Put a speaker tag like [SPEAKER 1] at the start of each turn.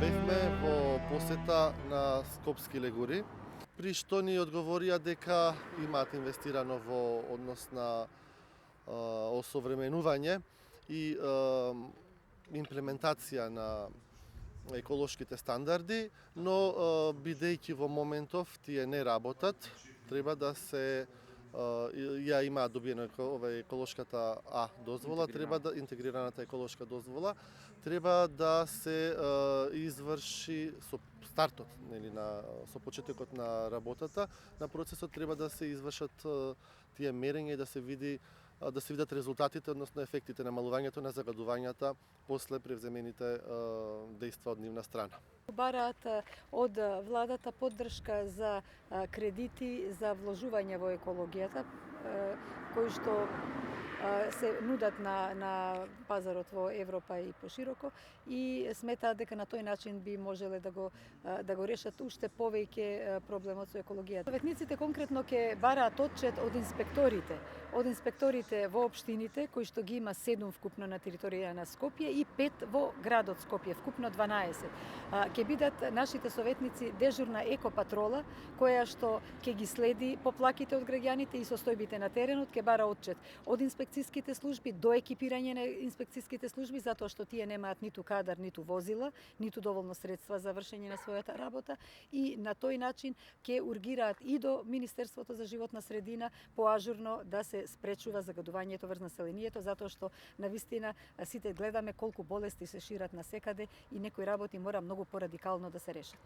[SPEAKER 1] Бевме во посета на Скопски легури, при што ни одговорија дека имаат инвестирано во однос на осовременување и имплементација на еколошките стандарди, но бидејќи во моментов тие не работат, треба да се ја имаат добиено еколошката дозвола, треба да интегрираната еколошка дозвола, треба да се изврши со стартот, нели, со почетокот на работата на процесот, треба да се извршат тие мерења и да се видат резултатите, односно ефектите на намалувањето на загадувањата после превземените дејства од нивна страна.
[SPEAKER 2] Бараат од владата поддршка за кредити за вложување во екологијата, кои што се нудат на пазарот во Европа и пошироко, и сметаат дека на тој начин би можеле да го решат уште повеќе проблемот со екологијата. Советниците конкретно ќе бараат отчет од инспекторите во општините, кои што ги има 7 вкупно на територија на Скопје и 5 во градот Скопје, вкупно 12. Ќе бидат нашите советници дежурна екопатрола, која што ќе ги следи поплаките од граѓаните и состојбите на теренот, ќе бара отчет од инспекцијските служби до екипирање на инспекцијските служби, затоа што тие немаат ниту кадар, ниту возила, ниту доволно средства за вршење на својата работа, и на тој начин ќе ургираат и до Министерството за животна средина поажурно да се спречува загадувањето врз населението, затоа што навистина сите гледаме колку болести се шират насекаде и некои работи мора многу порадикално да се решат.